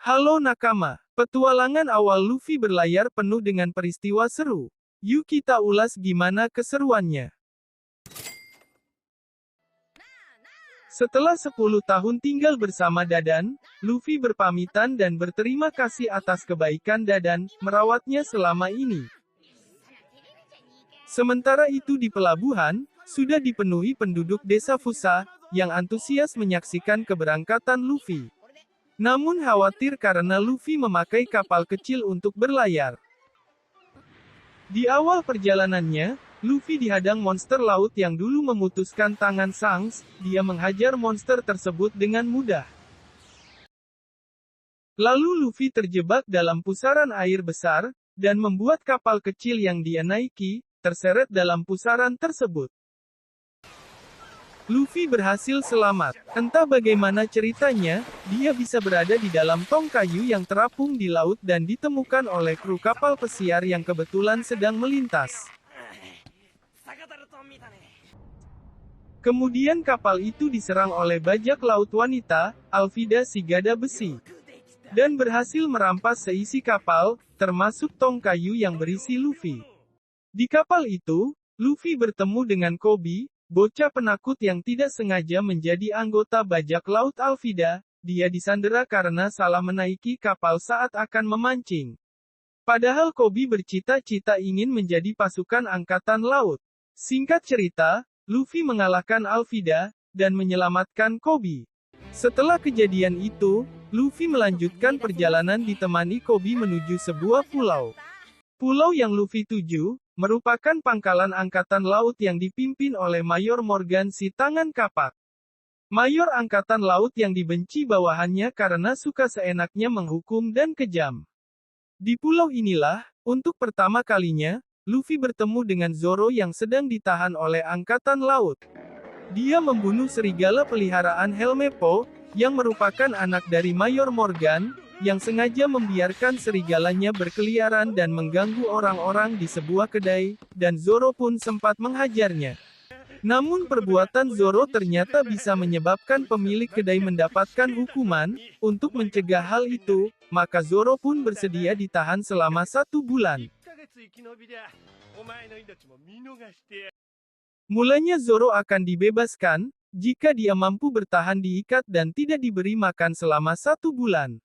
Halo nakama, petualangan awal Luffy berlayar penuh dengan peristiwa seru. Yuk kita ulas gimana keseruannya. Setelah 10 tahun tinggal bersama Dadan, Luffy berpamitan dan berterima kasih atas kebaikan Dadan, merawatnya selama ini. Sementara itu di pelabuhan, sudah dipenuhi penduduk desa Fusa, yang antusias menyaksikan keberangkatan Luffy. Namun khawatir karena Luffy memakai kapal kecil untuk berlayar. Di awal perjalanannya, Luffy dihadang monster laut yang dulu memutuskan tangan Shanks, dia menghajar monster tersebut dengan mudah. Lalu Luffy terjebak dalam pusaran air besar, dan membuat kapal kecil yang dia naiki, terseret dalam pusaran tersebut. Luffy berhasil selamat. Entah bagaimana ceritanya, dia bisa berada di dalam tong kayu yang terapung di laut dan ditemukan oleh kru kapal pesiar yang kebetulan sedang melintas. Kemudian kapal itu diserang oleh bajak laut wanita, Alvida si gada besi. Dan berhasil merampas seisi kapal, termasuk tong kayu yang berisi Luffy. Di kapal itu, Luffy bertemu dengan Koby, bocah penakut yang tidak sengaja menjadi anggota bajak laut Alvida. Dia disandera karena salah menaiki kapal saat akan memancing. Padahal Koby bercita-cita ingin menjadi pasukan angkatan laut. Singkat cerita, Luffy mengalahkan Alvida, dan menyelamatkan Koby. Setelah kejadian itu, Luffy melanjutkan perjalanan ditemani Koby menuju sebuah pulau. Pulau yang Luffy tuju, merupakan pangkalan angkatan laut yang dipimpin oleh Mayor Morgan si tangan kapak. Mayor angkatan laut yang dibenci bawahannya karena suka seenaknya menghukum dan kejam. Di pulau inilah, untuk pertama kalinya, Luffy bertemu dengan Zoro yang sedang ditahan oleh angkatan laut. Dia membunuh serigala peliharaan Helmeppo, yang merupakan anak dari Mayor Morgan, yang sengaja membiarkan serigalanya berkeliaran dan mengganggu orang-orang di sebuah kedai, dan Zoro pun sempat menghajarnya. Namun perbuatan Zoro ternyata bisa menyebabkan pemilik kedai mendapatkan hukuman. Untuk mencegah hal itu, maka Zoro pun bersedia ditahan selama 1 bulan. Mulanya Zoro akan dibebaskan, jika dia mampu bertahan diikat dan tidak diberi makan selama 1 bulan.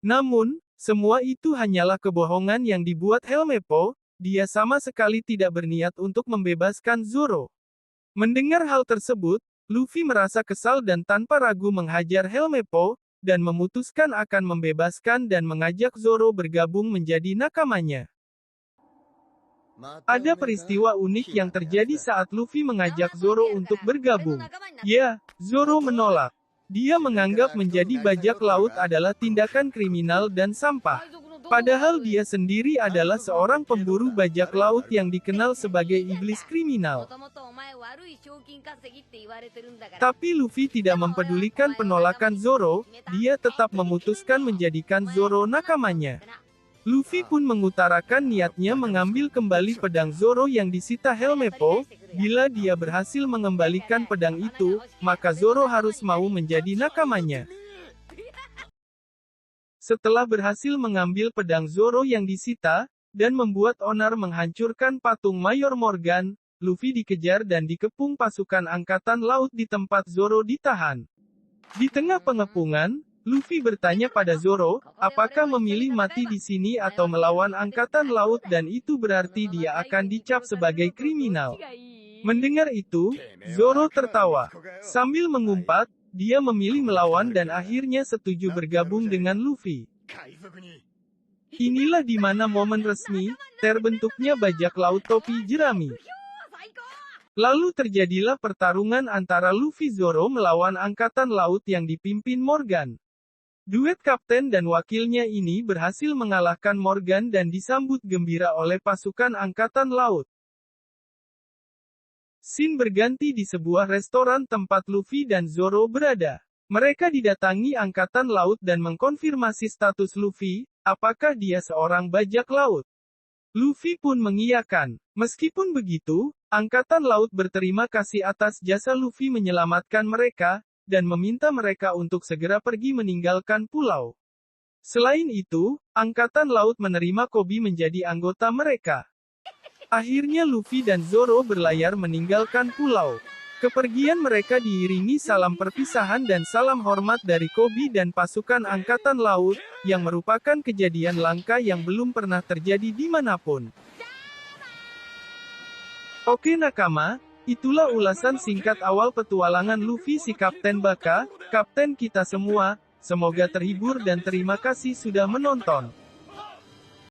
Namun, semua itu hanyalah kebohongan yang dibuat Helmeppo, dia sama sekali tidak berniat untuk membebaskan Zoro. Mendengar hal tersebut, Luffy merasa kesal dan tanpa ragu menghajar Helmeppo, dan memutuskan akan membebaskan dan mengajak Zoro bergabung menjadi nakamanya. Ada peristiwa unik yang terjadi saat Luffy mengajak Zoro untuk bergabung. Ya, Zoro menolak. Dia menganggap menjadi bajak laut adalah tindakan kriminal dan sampah. Padahal dia sendiri adalah seorang pemburu bajak laut yang dikenal sebagai iblis kriminal. Tapi Luffy tidak mempedulikan penolakan Zoro, dia tetap memutuskan menjadikan Zoro nakamanya. Luffy pun mengutarakan niatnya mengambil kembali pedang Zoro yang disita Helmeppo. Bila dia berhasil mengembalikan pedang itu, maka Zoro harus mau menjadi nakamanya. Setelah berhasil mengambil pedang Zoro yang disita, dan membuat onar menghancurkan patung Mayor Morgan, Luffy dikejar dan dikepung pasukan angkatan laut di tempat Zoro ditahan. Di tengah pengepungan, Luffy bertanya pada Zoro, apakah memilih mati di sini atau melawan angkatan laut dan itu berarti dia akan dicap sebagai kriminal. Mendengar itu, Zoro tertawa. Sambil mengumpat, dia memilih melawan dan akhirnya setuju bergabung dengan Luffy. Inilah di mana momen resmi, terbentuknya bajak laut topi jerami. Lalu terjadilah pertarungan antara Luffy Zoro melawan angkatan laut yang dipimpin Morgan. Duet kapten dan wakilnya ini berhasil mengalahkan Morgan dan disambut gembira oleh pasukan angkatan laut. Scene berganti di sebuah restoran tempat Luffy dan Zoro berada. Mereka didatangi angkatan laut dan mengkonfirmasi status Luffy, apakah dia seorang bajak laut. Luffy pun mengiyakan. Meskipun begitu, angkatan laut berterima kasih atas jasa Luffy menyelamatkan mereka, dan meminta mereka untuk segera pergi meninggalkan pulau. Selain itu, Angkatan Laut menerima Koby menjadi anggota mereka. Akhirnya Luffy dan Zoro berlayar meninggalkan pulau. Kepergian mereka diiringi salam perpisahan dan salam hormat dari Koby dan pasukan Angkatan Laut, yang merupakan kejadian langka yang belum pernah terjadi dimanapun. Oke nakama, itulah ulasan singkat awal petualangan Luffy si Kapten Baka, kapten kita semua. Semoga terhibur dan terima kasih sudah menonton.